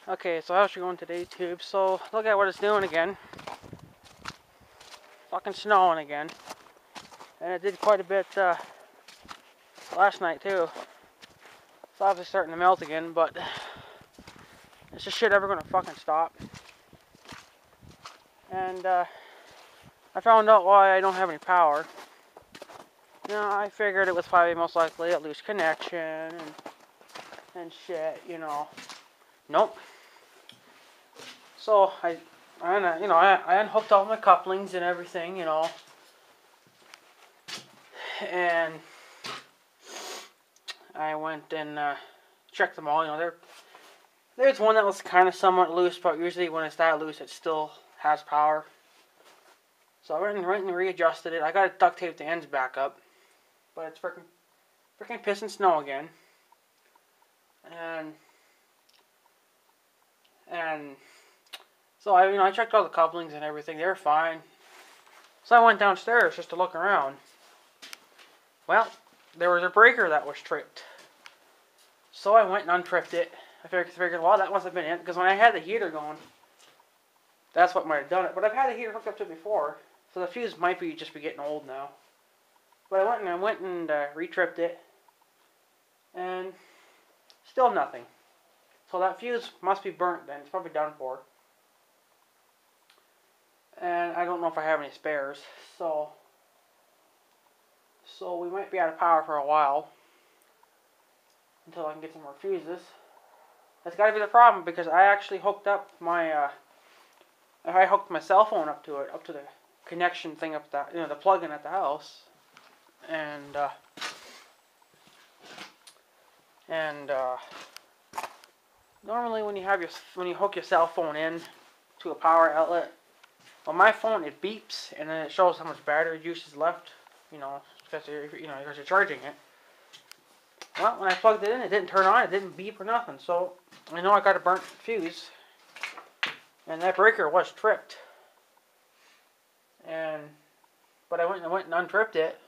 Okay, so I was going to the YouTube, so look at what it's doing again. Fucking snowing again. And it did quite a bit last night too. It's obviously starting to melt again, but is this shit ever gonna fucking stop? And I found out why I don't have any power. You know, I figured it was probably most likely a loose connection and shit, you know. Nope. So I unhooked all my couplings and everything, you know. And I went and checked them all, you know. There's one that was kind of somewhat loose, but usually when it's that loose, it still has power. So I went and readjusted it. I got to duct tape the ends back up, but it's freaking pissing snow again. And so I checked all the couplings and everything. They were fine. So I went downstairs just to look around. Well, there was a breaker that was tripped. So I went and untripped it. I figured, well, that must have been it, because when I had the heater going, that's what might have done it. But I've had the heater hooked up to it before, so the fuse might be getting old now. But I went and retripped it, and still nothing. So that fuse must be burnt then. It's probably done for. And I don't know if I have any spares, so we might be out of power for a while until I can get some more fuses. That's got to be the problem, because I actually hooked up my I hooked my cell phone up to it, up to the connection thing up that, the plug-in at the house, and normally when you hook your cell phone in to a power outlet, on my phone it beeps and then it shows how much battery juice is left, because you're charging it. Well, when I plugged it in, it didn't turn on, it didn't beep or nothing, so I know I got a burnt fuse. And that breaker was tripped. But I went and untripped it,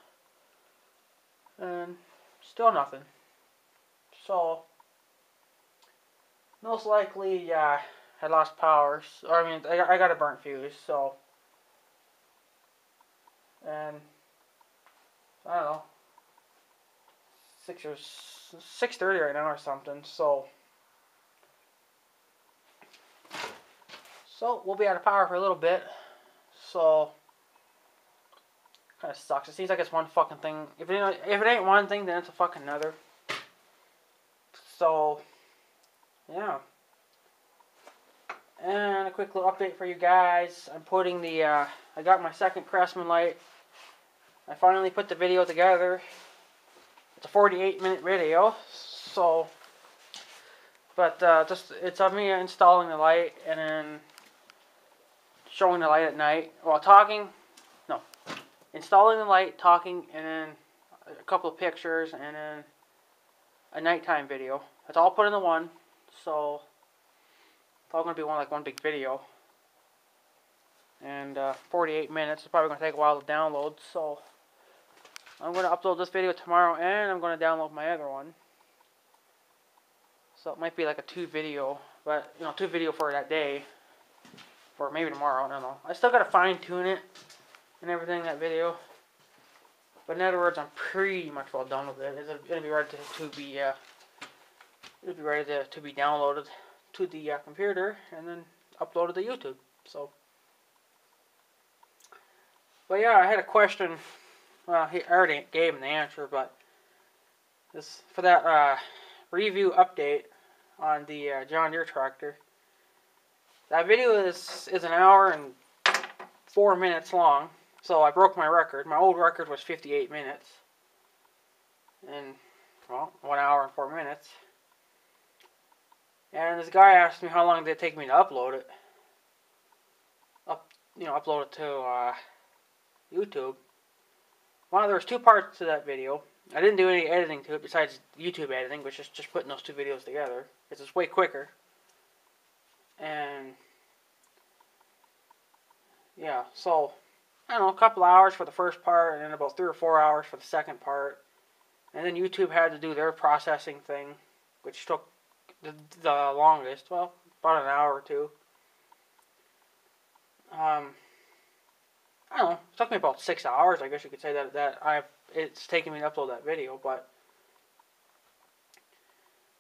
and still nothing. So most likely I lost power. I got a burnt fuse. So, and I don't know, 6:30 right now or something. So we'll be out of power for a little bit. So kind of sucks. It seems like it's one fucking thing. If it ain't one thing, then it's a fucking another. So yeah. And a quick little update for you guys. I'm putting I got my second Craftsman light. I finally put the video together. It's a 48-minute video. So, but it's of me installing the light and then showing the light at night while talking. No, installing the light, talking, and then a couple of pictures, and then a nighttime video. It's all put into one. So it's all going to be one big video. And 48 minutes. It's probably going to take a while to download. So I'm going to upload this video tomorrow, and I'm going to download my other one. So it might be like a 2 video, but 2 video for that day, or maybe tomorrow. I don't know. I still got to fine tune it and everything, that video. But in other words, I'm pretty much well done with it. It's going to be ready to be downloaded to the computer and then uploaded to YouTube. So, but yeah, I had a question. Well, I already gave him the answer, but this for that review update on the John Deere tractor. That video is an hour and 4 minutes long, so I broke my record. My old record was 58 minutes, and 1 hour and 4 minutes. And this guy asked me how long did it take me to upload it. Upload it to YouTube. Well, there was 2 parts to that video. I didn't do any editing to it besides YouTube editing, which is just putting those 2 videos together. Because it's way quicker. And yeah, so I don't know, a couple hours for the first part, and then about 3 or 4 hours for the second part. And then YouTube had to do their processing thing, which took the longest. Well, about an hour or two. I don't know. It took me about 6 hours. I guess you could say it's taking me to upload that video, but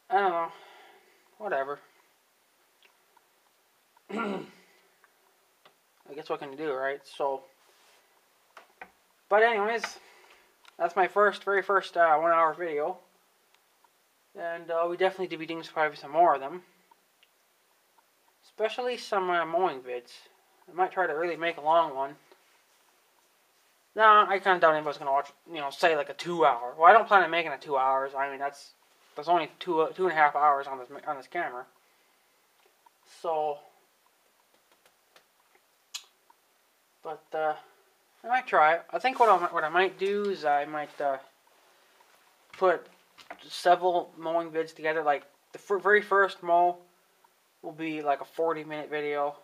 I don't know. Whatever. I guess what can you do, right? So, but anyways, that's my very first 1 hour video, and we definitely need to be doing probably some more of them, especially some mowing vids. I might try to really make a long one. No, I kind of doubt anybody's gonna watch. Say like a 2 hour. Well, I don't plan on making it 2 hours. I mean, that's only 2.5 hours on this camera. So, but I might try it. I think what I might do is I might put several mowing vids together. Like the very first mow will be like a 40-minute video,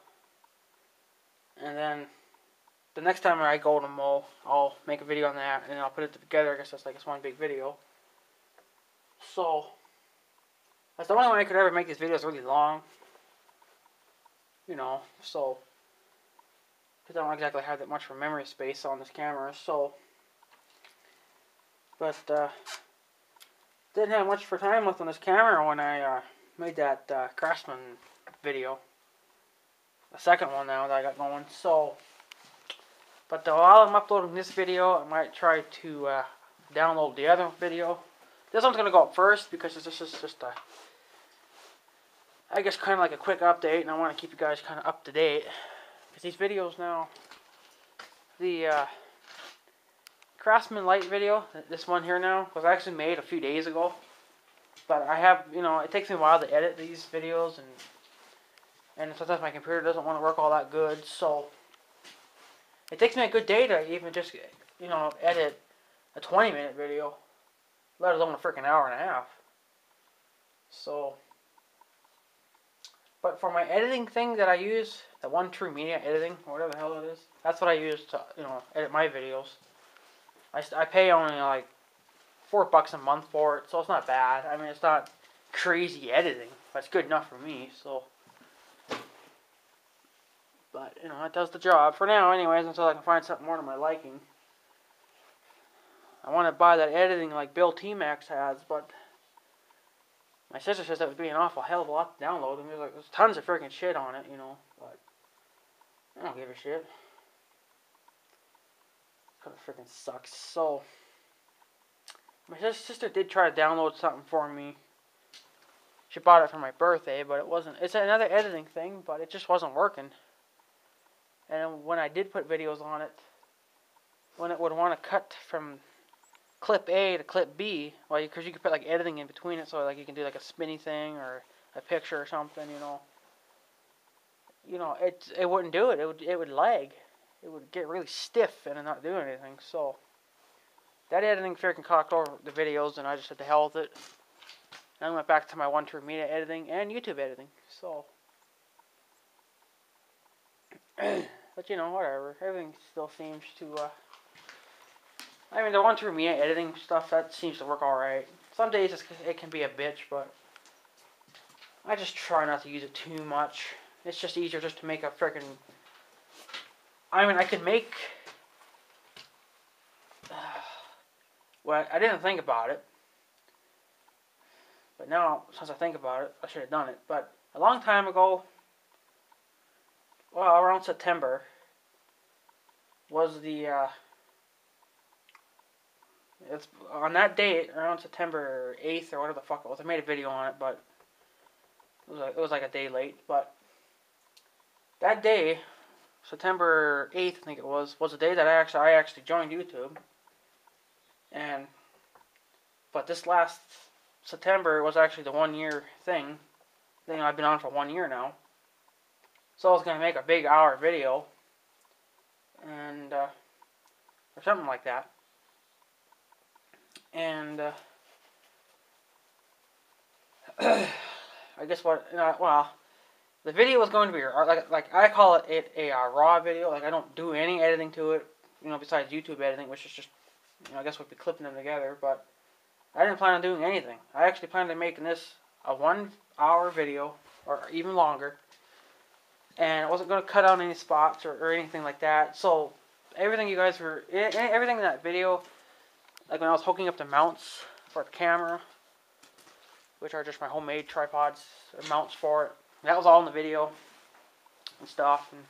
and then the next time I go to mow, I'll make a video on that, and then I'll put it together. I guess that's like it's one big video. So that's the only way I could ever make these videos really long. So because I don't exactly have that much for memory space on this camera. So, but didn't have much for time left on this camera when I made that Craftsman video. The second one now that I got going. So, but while I'm uploading this video, I might try to download the other video. This one's going to go up first because this is just a, I guess, kind of like a quick update, and I want to keep you guys kind of up to date. Because these videos now, the Craftsman Light video, this one here now, was actually made a few days ago. But I have, it takes me a while to edit these videos, and sometimes my computer doesn't want to work all that good, so it takes me a good day to even just, edit a 20-minute video, let alone a freaking hour and a half. So, but for my editing thing that I use, the One True Media editing, or whatever the hell it is, that's what I use to, edit my videos. I pay only like $4 a month for it, so it's not bad. I mean, it's not crazy editing, but it's good enough for me, so. But, it does the job for now, anyways, until I can find something more to my liking. I want to buy that editing like Bill T-Max has, but my sister says that would be an awful hell of a lot to download, and there's tons of freaking shit on it, but I don't give a shit. Kind of freaking sucks. So, my sister did try to download something for me. She bought it for my birthday, but it wasn't. It's another editing thing, but it just wasn't working. And when I did put videos on it, when it would want to cut from clip A to clip B, well, because you could put like editing in between it, so like you can do like a spinny thing or a picture or something, it wouldn't do it. It would lag. It would get really stiff and not do anything. So that editing freaking cocked over the videos, and I just said to hell with it. And I went back to my One True Media editing and YouTube editing. So, but whatever. Everything still seems to. I mean, the One True Media editing stuff, that seems to work alright. Some days it can be a bitch, but I just try not to use it too much. It's just easier just to make a freaking. I mean, I could make. Well, I didn't think about it. But now, since I think about it, I should have done it. But a long time ago, well, around September, was the. It's on that date, around September 8th or whatever the fuck it was. I made a video on it, but it was like a day late. But that day, September 8th, I think it was the day that I actually joined YouTube. But this last September was actually the 1 year thing. I've been on for 1 year now. So I was gonna make a big hour video, and or something like that. And I guess the video was going to be like I call it a raw video. Like I don't do any editing to it, besides YouTube editing, which is just I guess we'd be clipping them together. But I didn't plan on doing anything. I actually planned on making this a 1 hour video, or even longer. And I wasn't going to cut out any spots or anything like that. So everything you guys were, everything in that video, like when I was hooking up the mounts for the camera, which are just my homemade tripods or mounts for it, that was all in the video and stuff. And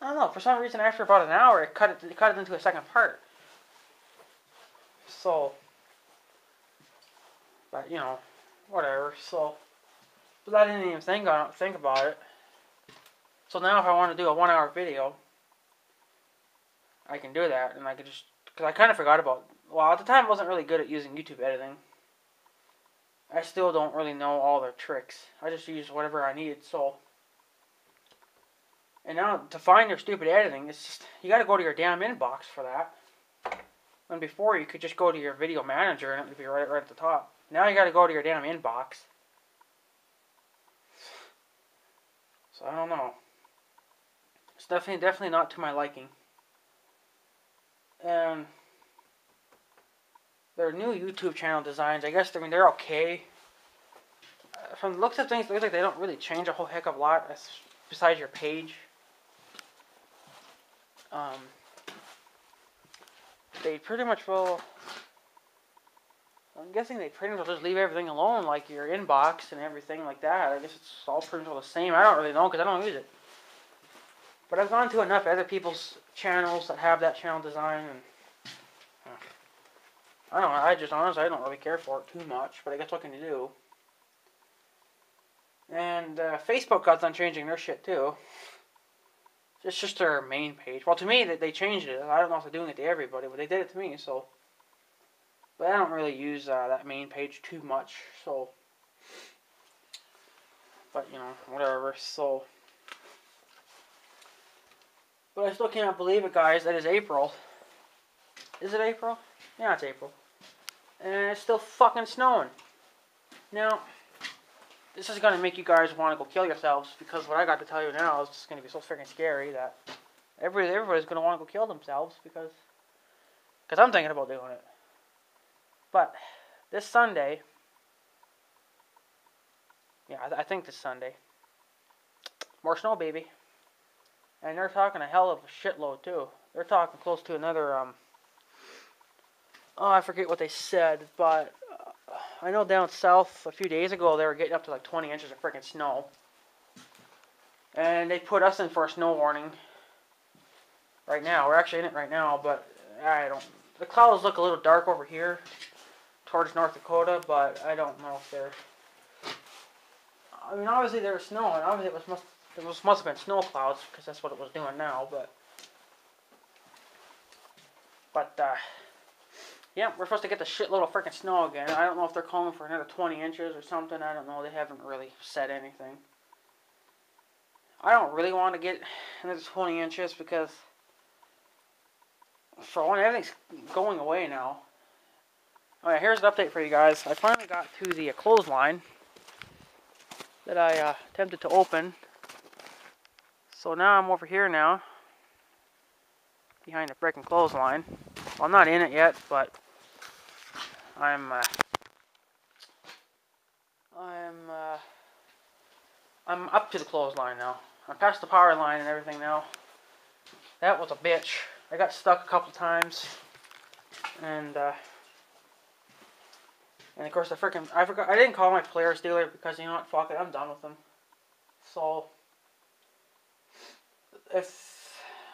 I don't know, for some reason after about an hour it cut it into a second part. So, but you know, whatever. So, but I didn't even think about it. So now if I want to do a 1 hour video, I can do that, and I can just, because I kind of forgot about, well, at the time I wasn't really good at using YouTube editing. I still don't really know all their tricks. I just use whatever I need, so. And now, to find their stupid editing, it's just, you gotta go to your damn inbox for that. When before, you could just go to your video manager and it would be right at the top. Now you gotta go to your damn inbox. So, I don't know. It's definitely not to my liking. And their new YouTube channel designs, I guess, they're okay. From the looks of things, it looks like they don't really change a whole heck of a lot besides your page. They pretty much will, I'm guessing they pretty much will just leave everything alone, like your inbox and everything like that. I guess it's all pretty much the same. I don't really know because I don't use it. But I've gone to enough other people's channels that have that channel design, and I don't know, honestly, I don't really care for it too much, but I guess what can you do? And Facebook got done changing their shit too. It's just their main page. Well, to me, they changed it. I don't know if they're doing it to everybody, but they did it to me, so. But I don't really use that main page too much, so. But, you know, whatever, so. But I still can't believe it, guys. That is April. Is it April? Yeah, it's April. And it's still fucking snowing. Now, this is going to make you guys want to go kill yourselves, because what I got to tell you now is just going to be so freaking scary that everybody's going to want to go kill themselves, because I'm thinking about doing it. But this Sunday, yeah, I think this Sunday, more snow, baby. And they're talking a hell of a shitload, too. They're talking close to another, oh, I forget what they said, but I know down south a few days ago they were getting up to like 20 inches of freaking snow. And they put us in for a snow warning right now. We're actually in it right now, but the clouds look a little dark over here towards North Dakota, but I don't know if they're, I mean, obviously there was snow, and obviously it must have been snow clouds, because that's what it was doing now, but yeah, we're supposed to get the shitload of freaking snow again. I don't know if they're calling for another 20 inches or something. I don't know. They haven't really said anything. I don't really want to get another 20 inches because, for one, everything's going away now. Alright, here's an update for you guys. I finally got to the clothesline that I attempted to open. So now I'm over here now, behind the freaking clothesline. Well, I'm not in it yet, but I'm up to the clothesline now. I'm past the power line and everything now. That was a bitch. I got stuck a couple times, and of course I didn't call my Polaris dealer because, you know what, fuck it, I'm done with them. So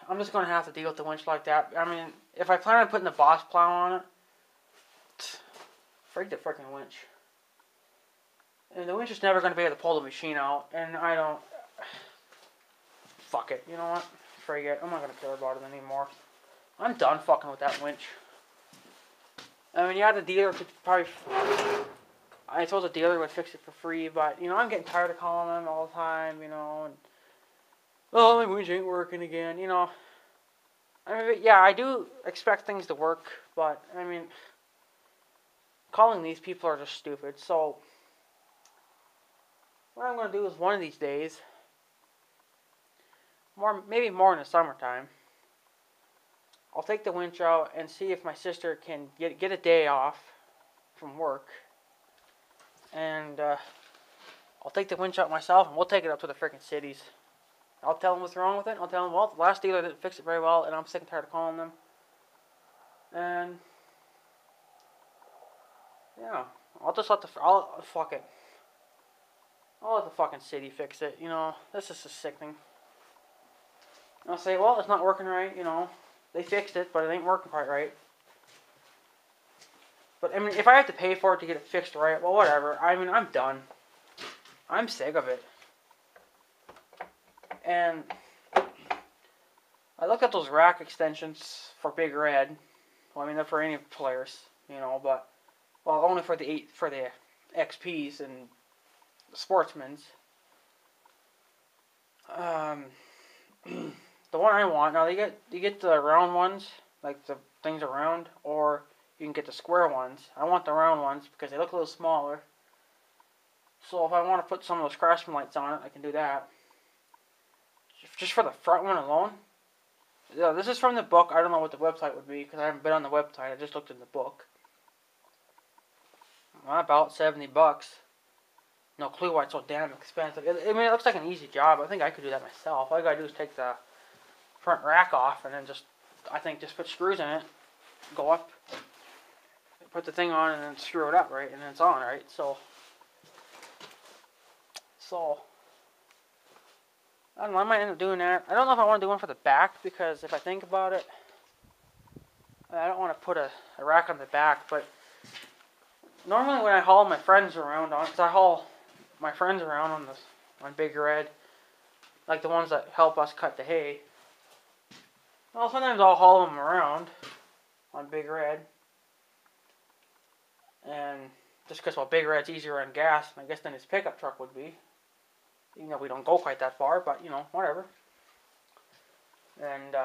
I'm just gonna have to deal with the winch like that. I mean, if I plan on putting the Boss plow on it, freak the freaking winch. And the winch is never going to be able to pull the machine out. And I don't, fuck it. You know what? Forget it. I'm not going to care about it anymore. I'm done fucking with that winch. I mean, yeah, the dealer could probably, I suppose the dealer would fix it for free, but, you know, I'm getting tired of calling them all the time, you know, and, oh, my winch ain't working again, you know. I mean, yeah, I do expect things to work, but, I mean, calling these people are just stupid. So what I'm going to do is one of these days, maybe more in the summertime, I'll take the winch out and see if my sister can get a day off from work, and I'll take the winch out myself, and we'll take it up to the freaking cities. I'll tell them what's wrong with it. I'll tell them, well, the last dealer didn't fix it very well, and I'm sick and tired of calling them. And yeah, I'll just let fuck it. I'll let the fucking city fix it. You know, this is just sickening. I'll say, well, it's not working right. You know, they fixed it, but it ain't working quite right. But I mean, if I have to pay for it to get it fixed right, well, whatever. I mean, I'm done. I'm sick of it. And I looked at those rack extensions for Big Red. Well, I mean, they're for any players, you know, but well, only for the XPs and Sportsmen's. The one I want now, you get the round ones, like the things around, or you can get the square ones. I want the round ones because they look a little smaller. So if I want to put some of those Craftsman lights on it, I can do that. Just for the front one alone. Yeah, this is from the book. I don't know what the website would be because I haven't been on the website. I just looked in the book. Well, about $70. No clue why it's so damn expensive. I mean, it looks like an easy job. I think I could do that myself. All I gotta do is take the front rack off and then just put screws in it, go up, put the thing on, and then screw it up, right? And then it's on, right? So I don't know. I might end up doing that. I don't know if I want to do one for the back because if I think about it, I don't want to put a rack on the back. But normally when I haul my friends around because I haul my friends around on Big Red, like the ones that help us cut the hay. Well, sometimes I'll haul them around on Big Red, and just because Big Red's easier on gas, I guess than his pickup truck would be. Even though we don't go quite that far, but you know, whatever. And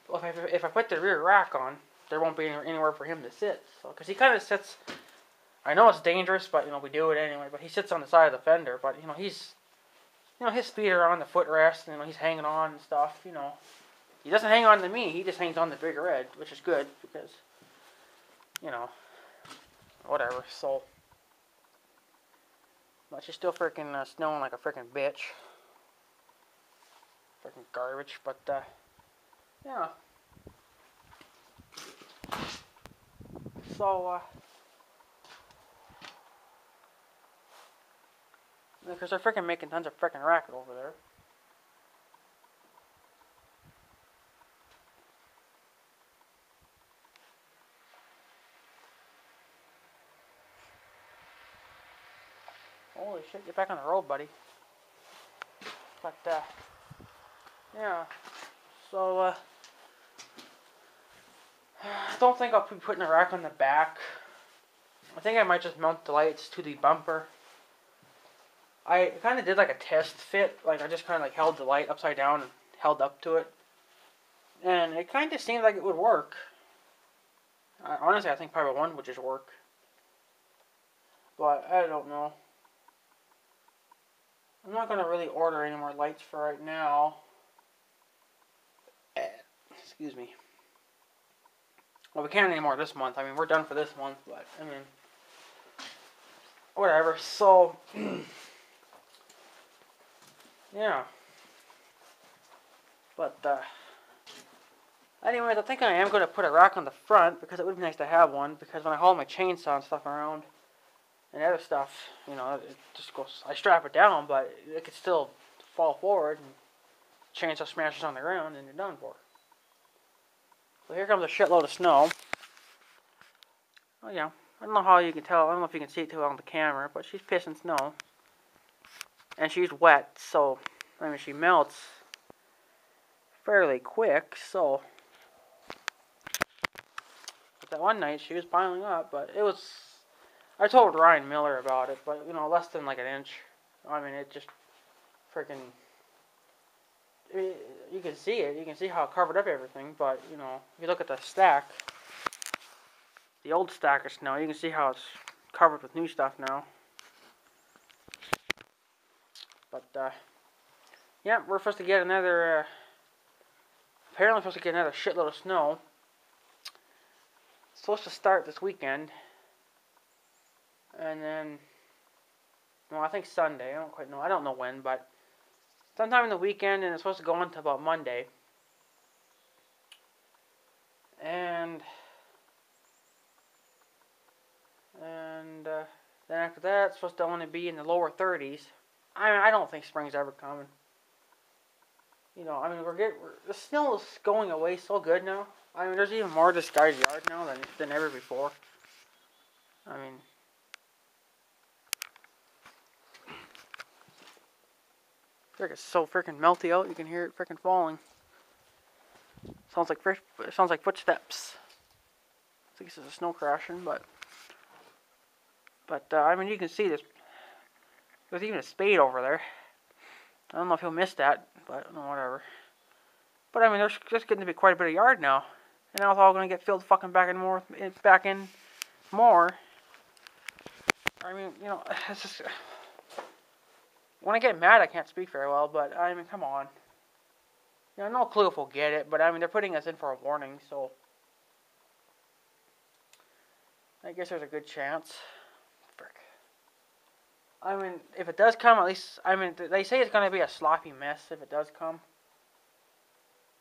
well, if I put the rear rack on, there won't be anywhere for him to sit. So, because he kind of sits. I know it's dangerous, but you know we do it anyway. But he sits on the side of the fender. But you know his feet are on the footrest. And, you know he's hanging on and stuff. You know, he doesn't hang on to me. He just hangs on to Big Red, which is good because you know whatever. So. But she's still freaking snowing like a freaking bitch. Freaking garbage, but yeah. So because they're freaking making tons of freaking racket over there. Holy shit, get back on the road, buddy. But, yeah. So, I don't think I'll be putting a rack on the back. I think I might just mount the lights to the bumper. I kind of did like a test fit. Like, I just kind of like held the light upside down and held up to it. And it kind of seemed like it would work. Honestly, I think Power 1 would just work. But, I don't know. I'm not going to really order any more lights for right now. Excuse me. Well, we can't anymore this month. I mean, we're done for this month, but, I mean, whatever. So, yeah. But, anyways, I think I am going to put a rack on the front because it would be nice to have one because when I haul my chainsaw and stuff around, and other stuff, you know, it just goes, I strap it down, but it could still fall forward, and chainsaw smashes on the ground, and you're done for. So here comes a shitload of snow. Oh yeah, I don't know how you can tell, I don't know if you can see it too well on the camera, but she's pissing snow. And she's wet, so, I mean, she melts fairly quick, so. But that one night, she was piling up, but it was, I told Ryan Miller about it, but, you know, less than like an inch. I mean, it just freaking, you can see it. You can see how it covered up everything, but, you know, if you look at the stack, the old stack of snow, you can see how it's covered with new stuff now. But, yeah, we're supposed to get another, apparently supposed to get another shitload of snow. It's supposed to start this weekend. And then Well, I think Sunday. I don't quite know. I don't know when, but sometime in the weekend, and it's supposed to go on to about Monday. And then after that, it's supposed to only be in the lower 30s. I mean, I don't think spring's ever coming. You know, I mean, the snow is going away so good now. I mean, there's even more of this guy's yard now than ever before. I mean, it's so freaking melty out. You can hear it freaking falling. Sounds like footsteps. I think this is a snow crashing, but I mean, you can see this. There's even a spade over there. I don't know if you'll miss that, but no, whatever. But I mean, there's just getting to be quite a bit of yard now, and now it's all gonna get filled fucking back in more. I mean, you know, it's just when I get mad, I can't speak very well. But I mean, come on. You know, no clue if we'll get it, but I mean, they're putting us in for a warning, so I guess there's a good chance. Frick. I mean, if it does come, at least, I mean, they say it's going to be a sloppy mess if it does come.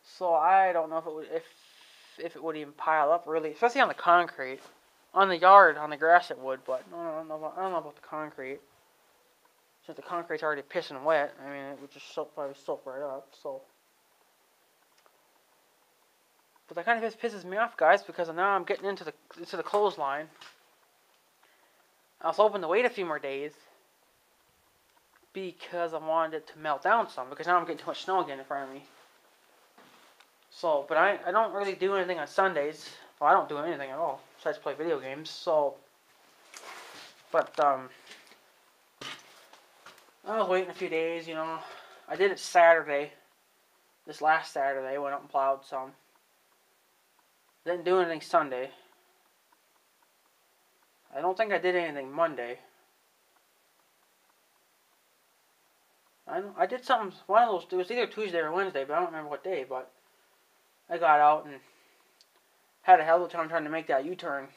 So I don't know if it would even pile up really, especially on the concrete. On the yard, on the grass it would, but I don't know about the concrete. Since the concrete's already pissing wet, I mean, it would just probably soak right up, so. But that kind of pisses me off, guys, because now I'm getting into the clothesline. I was hoping to wait a few more days because I wanted it to melt down some, because now I'm getting too much snow again in front of me. So, but I don't really do anything on Sundays. Well, I don't do anything at all besides play video games. So, but I was waiting a few days. You know, I did it Saturday. This last Saturday, went up and plowed some. Didn't do anything Sunday. I don't think I did anything Monday. I did something, one of those, it was either Tuesday or Wednesday, but I don't remember what day, but I got out and had a hell of a time trying to make that U-turn.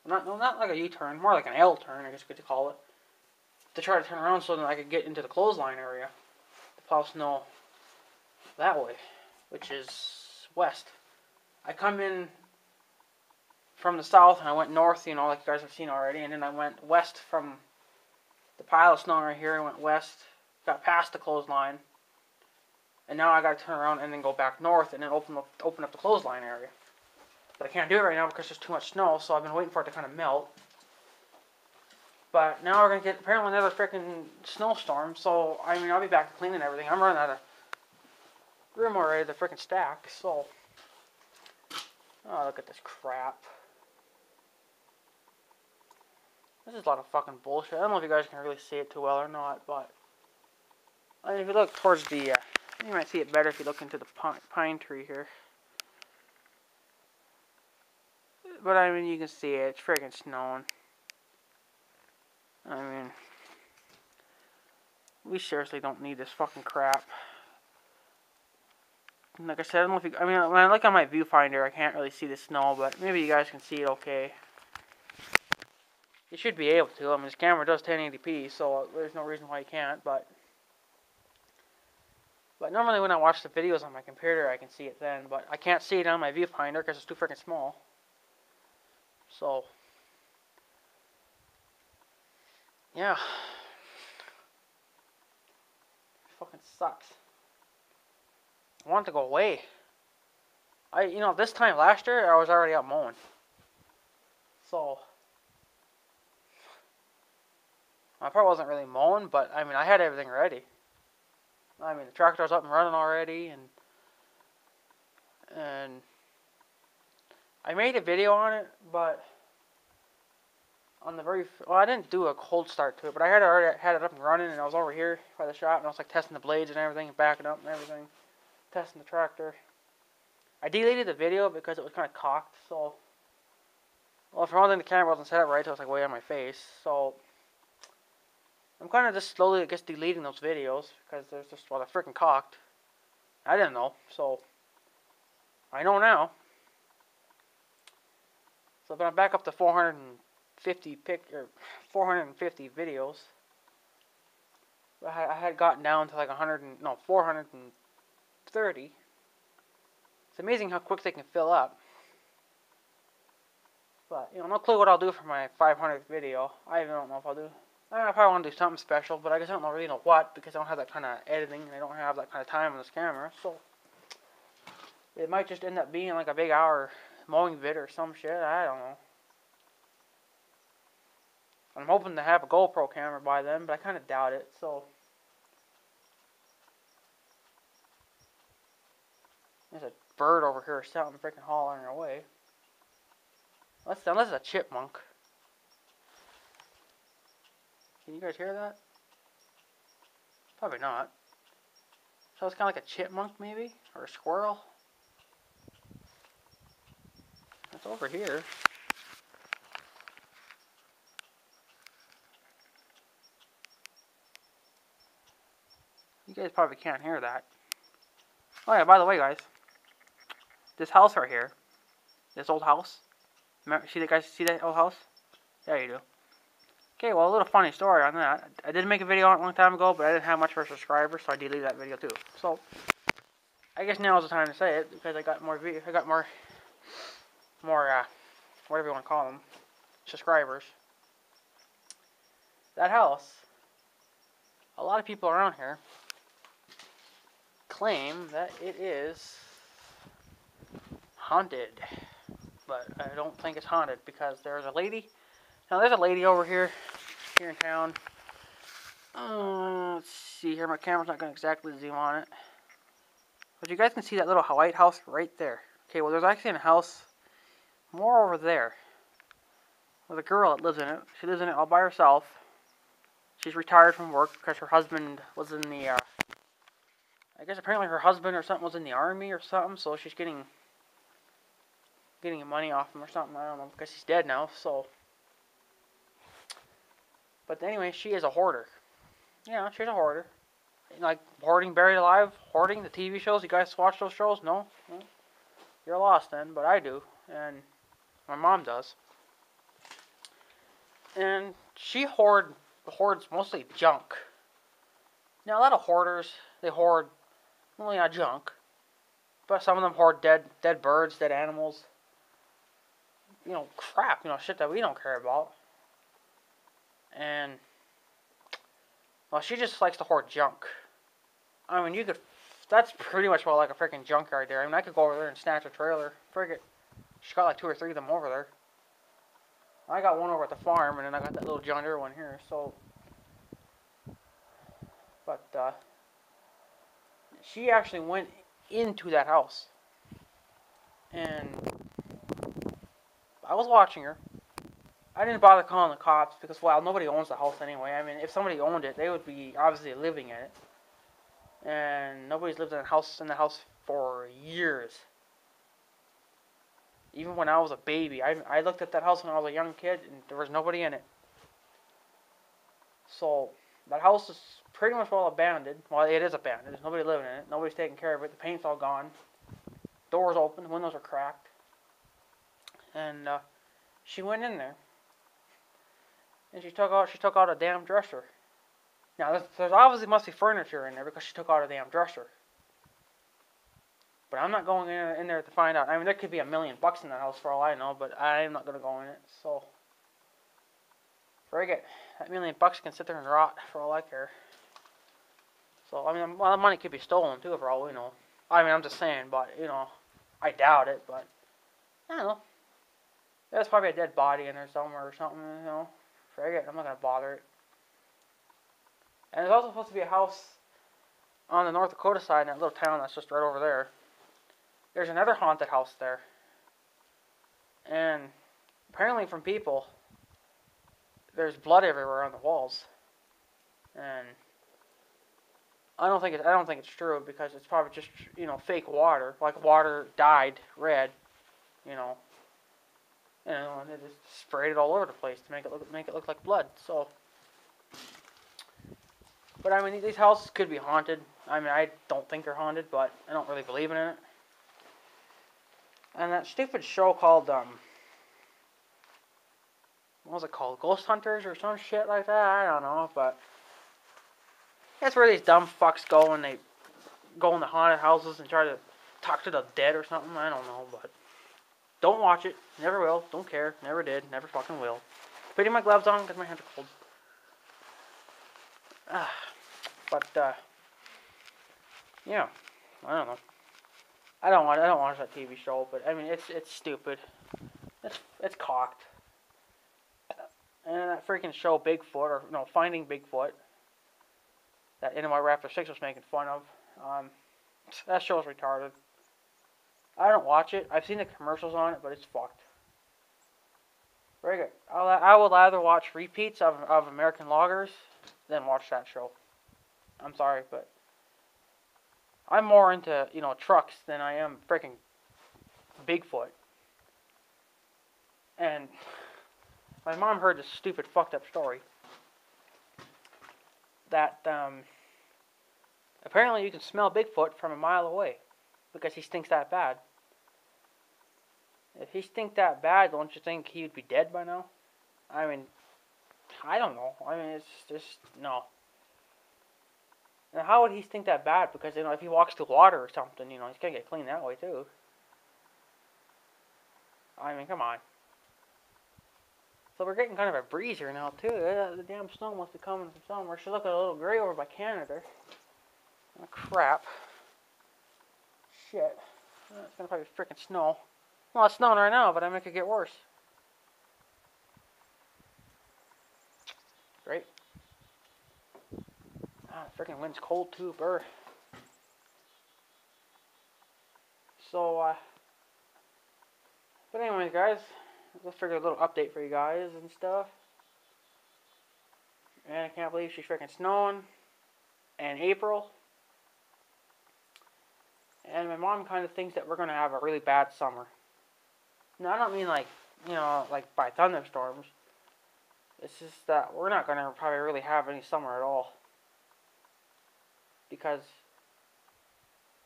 Not like a U-turn, more like an L-turn, I guess you could call it. To try to turn around so that I could get into the clothesline area. To plow snow that way, which is west. I come in from the south and I went north, you know, like you guys have seen already, and then I went west from the pile of snow right here. I went west, got past the clothesline, and now I got to turn around and then go back north and then open up the clothesline area. But I can't do it right now because there's too much snow, so I've been waiting for it to kind of melt. But now we're going to get apparently another freaking snowstorm, so I mean, I'll be back to cleaning everything. I'm running out of room already to freaking stack, so. Oh, look at this crap. This is a lot of fucking bullshit. I don't know if you guys can really see it too well or not, but I mean, if you look towards the, you might see it better if you look into the pine tree here. But I mean, you can see it. It's freaking snowing. I mean, we seriously don't need this fucking crap. Like I said, I don't know if you, I mean, when I look on my viewfinder, I can't really see the snow, but maybe you guys can see it okay. You should be able to. I mean, this camera does 1080p, so there's no reason why you can't, but normally when I watch the videos on my computer, I can see it then, but I can't see it on my viewfinder because it's too freaking small. So, yeah. It fucking sucks. I want it to go away. You know, this time last year, I was already out mowing. So, I probably wasn't really mowing, but I mean, I had everything ready. I mean, the tractor was up and running already, and I made a video on it, but on the well, I didn't do a cold start to it, but I had already had it up and running, and I was over here by the shop, and I was like testing the blades and everything, and backing up and everything, testing the tractor. I deleted the video because it was kind of cocked, so, well, for one thing, the camera wasn't set up right, so it was like way on my face, so I'm kind of just slowly, I guess, deleting those videos, because there's just, well, they're freaking cocked. I didn't know, so I know now. So I'm back up to 450 videos. I had gotten down to like 430. It's amazing how quick they can fill up. But, no clue what I'll do for my 500th video. I even don't know if I'll do. I probably want to do something special, but I guess I don't really know what, because I don't have that kind of editing, and I don't have that kind of time on this camera, so it might just end up being like a big hour mowing vid or some shit, I don't know. I'm hoping to have a GoPro camera by then, but I kind of doubt it, so. There's a bird over here shouting freaking hollering away. Unless it's a chipmunk. Can you guys hear that? Probably not. So it's kind of like a chipmunk, maybe? Or a squirrel? It's over here. You guys probably can't hear that. Oh yeah, by the way, guys. This house right here. This old house. Remember, see that old house? Yeah, you do. Okay, well, a little funny story on that. I did make a video on it a long time ago, but I didn't have much for subscribers, so I deleted that video too. So, I guess now is the time to say it, because I got more, whatever you want to call them, subscribers. That house, a lot of people around here claim that it is haunted. But I don't think it's haunted, because there's a lady. Now, there's a lady over here in town. Let's see here. My camera's not going to exactly zoom on it. But you guys can see that little white house right there. Okay, well, there's actually a house more over there with a girl that lives in it. She lives in it all by herself. She's retired from work because her husband was in the, I guess apparently her husband or something was in the army or something, so she's getting money off him or something, I don't know, because he's dead now, so. But anyway, she is a hoarder. Yeah, she's a hoarder. Like, Hoarding Buried Alive, Hoarding, the TV shows, you guys watch those shows? No? You're lost then, but I do, and my mom does. And she hoards mostly junk. Now, a lot of hoarders, they hoard, well, yeah, junk, but some of them hoard dead birds, dead animals, crap, shit that we don't care about. And, well, she just likes to hoard junk. I mean, that's pretty much like a freaking junkyard there. I mean, I could go over there and snatch a trailer. Frigate. She's got like 2 or 3 of them over there. I got one over at the farm, and then I got that little John Deere one here, so. But, she actually went into that house. And I was watching her. I didn't bother calling the cops because, well, nobody owns the house anyway. I mean, if somebody owned it, they would be obviously living in it. And nobody's lived in the house for years. Even when I was a baby, I looked at that house when I was a young kid, and there was nobody in it. So, that house is pretty much well abandoned. Well, it is abandoned. There's nobody living in it. Nobody's taking care of it. The paint's all gone. Doors open. The windows are cracked. And, she went in there. And she took out a damn dresser. Now, there's obviously must be furniture in there because she took out a damn dresser. But I'm not going in there to find out. I mean, there could be $1 million in that house for all I know, but I'm not going to go in it, so. Frig it. That $1 million can sit there and rot for all I care. So, I mean, well, the money could be stolen too for all we know. I mean, I'm just saying, but, I doubt it, but, I don't know. There's probably a dead body in there somewhere or something, Frig it, I'm not going to bother it. And there's also supposed to be a house on the North Dakota side in that little town that's just right over there. There's another haunted house there. And apparently from people, there's blood everywhere on the walls. And I don't think it's true because it's probably just, fake water. Like water dyed red, and they just sprayed it all over the place to make it look like blood. So, but I mean, these houses could be haunted. I mean, I don't think they're haunted, but I don't really believe in it. And that stupid show called, what was it called? Ghost Hunters or some shit like that? I don't know, but That's where these dumb fucks go when they go into haunted houses and try to talk to the dead or something. I don't know, but don't watch it. Never will. Don't care. Never did. Never fucking will. Putting my gloves on because my hands are cold. But yeah, I don't know. I don't watch that TV show, but I mean it's stupid. It's cocked. And that freaking show Bigfoot, or no, Finding Bigfoot, that NY Raptor 6 was making fun of. That show's retarded. I don't watch it. I've seen the commercials on it, but it's fucked. Very good. I would rather watch repeats of American Loggers than watch that show. I'm sorry, but I'm more into, trucks than I am freaking Bigfoot. And my mom heard this stupid fucked up story that apparently you can smell Bigfoot from a mile away because he stinks that bad. If he stinks that bad, don't you think he would be dead by now? I mean, I don't know. I mean, it's just, no. And how would he stink that bad? Because, if he walks through water or something, he's going to get clean that way, too. I mean, come on. So we're getting kind of a breeze here now, too. The damn snow must be coming from somewhere. Should look a little gray over by Canada. Oh, crap. Shit. It's going to probably freaking snow. Well, it's snowing right now, but I mean, it could get worse. Great. The freaking wind's cold too, brr. So, but anyways, guys, let's figure a little update for you guys and stuff. And I can't believe she's freaking snowing in April. And my mom kind of thinks that we're going to have a really bad summer. Now, I don't mean like by thunderstorms. It's just that we're not going to probably really have any summer at all. Because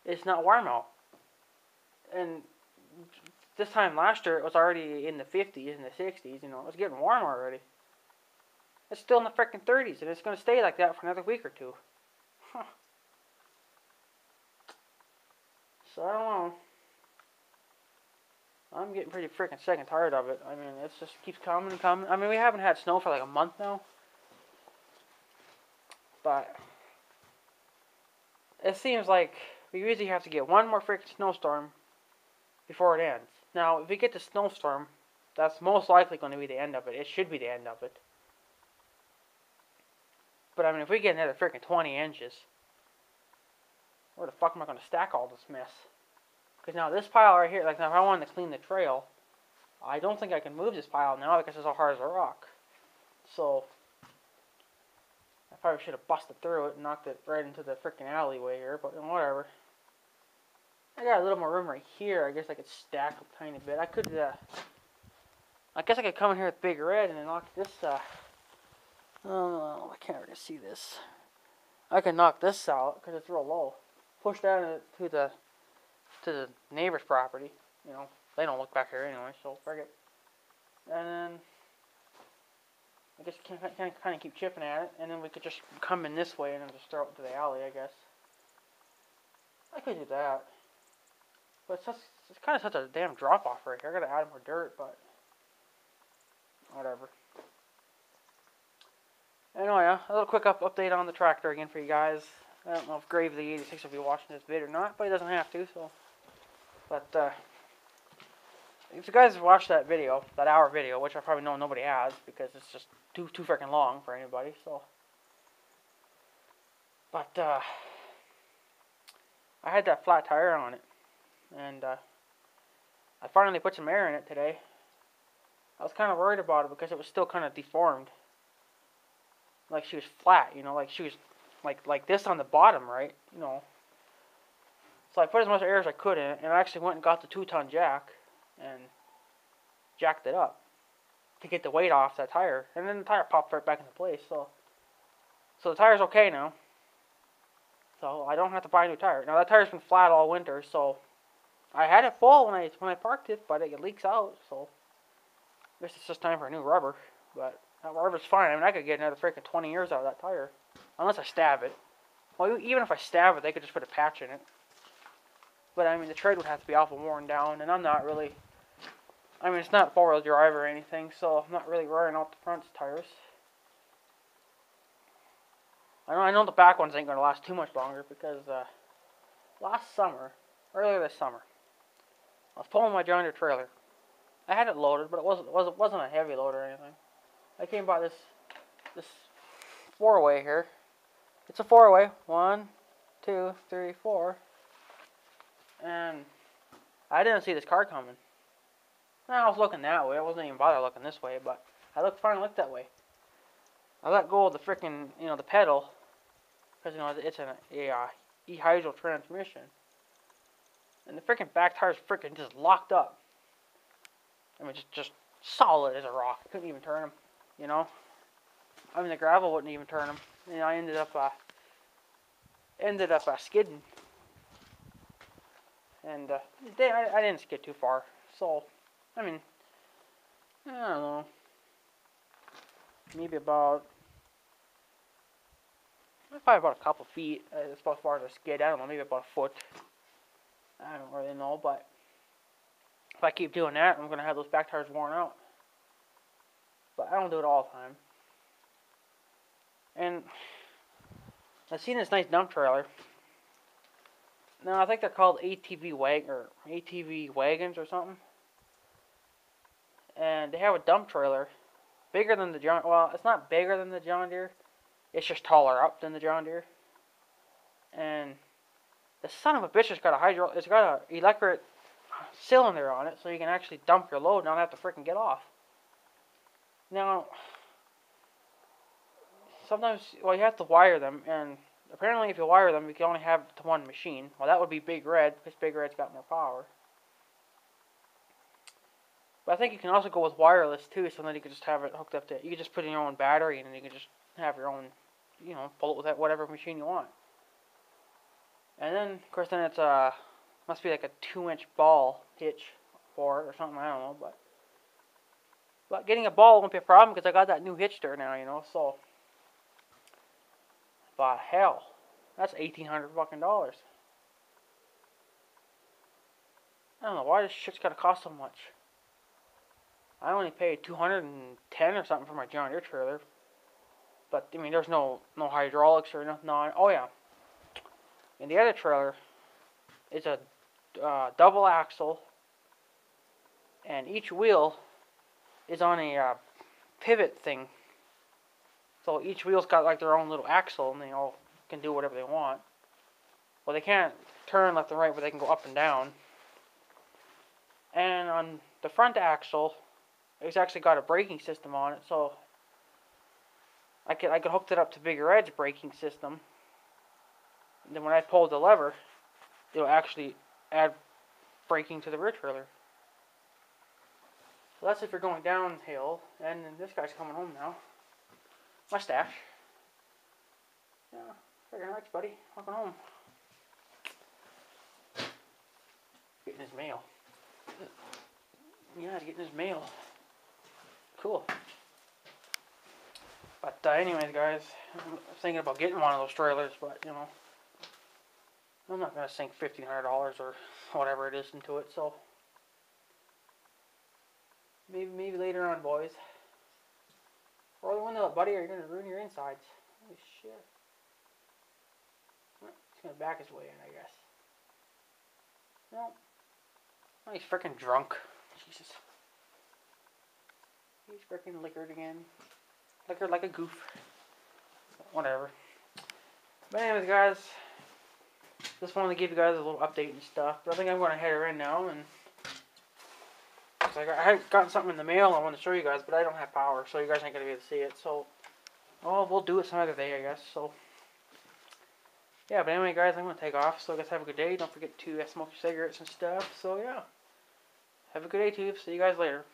it's not warm out. And this time last year, it was already in the 50s and the 60s, it was getting warm already. It's still in the freaking 30s, and it's going to stay like that for another week or two. Huh. So, I don't know. I'm getting pretty freaking sick and tired of it. I mean, it just keeps coming and coming. I mean, we haven't had snow for like a month now. But it seems like we usually have to get one more freaking snowstorm before it ends. Now, if we get the snowstorm, that's most likely going to be the end of it. It should be the end of it. But I mean, if we get another freaking 20 inches, where the fuck am I going to stack all this mess? Because now this pile right here, like now if I wanted to clean the trail, I don't think I can move this pile now because it's as hard as a rock. So, I probably should have busted through it and knocked it right into the freaking alleyway here, but whatever. I got a little more room right here. I guess I could stack a tiny bit. I could, I guess I could come in here with Big Red and then knock this, oh, I can't really see this. I can knock this out because it's real low. Push that to the neighbor's property. They don't look back here anyway, so frick it. And then I guess kind of keep chipping at it, and then we could just come in this way and then just throw it into the alley, I guess. I could do that. But it's kind of such a damn drop-off right here. I gotta add more dirt, but whatever. Anyway, a little quick update on the tractor again for you guys. I don't know if Grave the 86 will be watching this vid or not, but he doesn't have to, so. But, if you guys watched that video, that hour video, which I probably know nobody has, because it's just too freaking long for anybody, so. But, I had that flat tire on it, and, I finally put some air in it today. I was kind of worried about it because it was still kind of deformed. Like she was flat, like she was like this on the bottom, right? So I put as much air as I could in it, and I actually went and got the 2-ton jack and jacked it up to get the weight off that tire, and then the tire popped right back into place. So the tire's okay now. So I don't have to buy a new tire. Now that tire's been flat all winter, so I had it full when I parked it, but it leaks out. So I guess it's just time for a new rubber, but. That rubber's fine. I mean, I could get another freaking 20 years out of that tire. Unless I stab it. Well, even if I stab it, they could just put a patch in it. But I mean, the tread would have to be awful worn down, and I'm not really. I mean, it's not 4-wheel drive or anything, so I'm not really wearing out the front tires. I know the back ones ain't gonna last too much longer because earlier this summer, I was pulling my John Deere trailer. I had it loaded, but it wasn't a heavy load or anything. I came by this 4-way here. It's a 4-way. 1, 2, 3, 4. And I didn't see this car coming. I was looking that way. I wasn't even bothered looking this way, but I finally looked that way. I let go of the freaking, the pedal, because it's an e-hydro transmission, and the freaking back tires freaking just locked up. I mean, just solid as a rock. I couldn't even turn them. I mean, the gravel wouldn't even turn them. I ended up skidding, and I didn't skid too far. So, I mean, I don't know, maybe probably about a couple feet. As far as a skid, I don't know, maybe about a foot. I don't really know, but if I keep doing that, I'm gonna have those back tires worn out. But I don't do it all the time. And I've seen this nice dump trailer. Now I think they're called ATV wagons or something. And they have a dump trailer bigger than the John. Well, it's not bigger than the John Deere. It's just taller up than the John Deere. And the son of a bitch has got it's got an electric cylinder on it, so you can actually dump your load and not have to freaking get off. Now, sometimes, you have to wire them, and apparently if you wire them, you can only have it to one machine. Well, that would be Big Red, because Big Red's got more power. But I think you can also go with wireless, too, so then you can just have it hooked up to, you can just put in your own battery, and then you can just have your own, pull it with that whatever machine you want. And then, of course, then it's must be like a 2-inch ball hitch for it, or something, I don't know, but getting a ball won't be a problem, because I got that new hitch there now, so. But hell, that's $1,800 fucking dollars. I don't know why this shit's gotta cost so much. I only paid $210 or something for my John Deere trailer. But I mean, there's no hydraulics or nothing on it. Oh yeah, and the other trailer is a double axle, and each wheel is on a pivot thing. So each wheel's got like their own little axle, and they all can do whatever they want. Well, they can't turn left and right, but they can go up and down. And on the front axle, it's actually got a braking system on it, so I could hook it up to Big Red's braking system. And then when I pull the lever, it'll actually add braking to the rear trailer. So that's if you're going downhill. And then this guy's coming home now. Mustache. Yeah, very nice, buddy. Welcome home. Getting his mail. Yeah, he's getting his mail. Cool. But anyways, guys, I'm thinking about getting one of those trailers, but I'm not gonna sink $1,500 or whatever it is into it. So maybe later on, boys. Roll the window up, buddy, or you're gonna ruin your insides. Holy shit. He's gonna back his way in, I guess. No. Oh, he's freaking drunk. Jesus. He's freaking liquored again. Liquored like a goof. Whatever. But anyways, guys, just wanted to give you guys a little update and stuff. But I think I'm going to head her in now, and I had gotten something in the mail I want to show you guys, but I don't have power, so you guys ain't going to be able to see it. So, we'll do it some other day, I guess. So, yeah. But anyway, guys, I'm going to take off. So, I guess have a good day. Don't forget to smoke your cigarettes and stuff. So, yeah. Have a good day, tubes. See you guys later.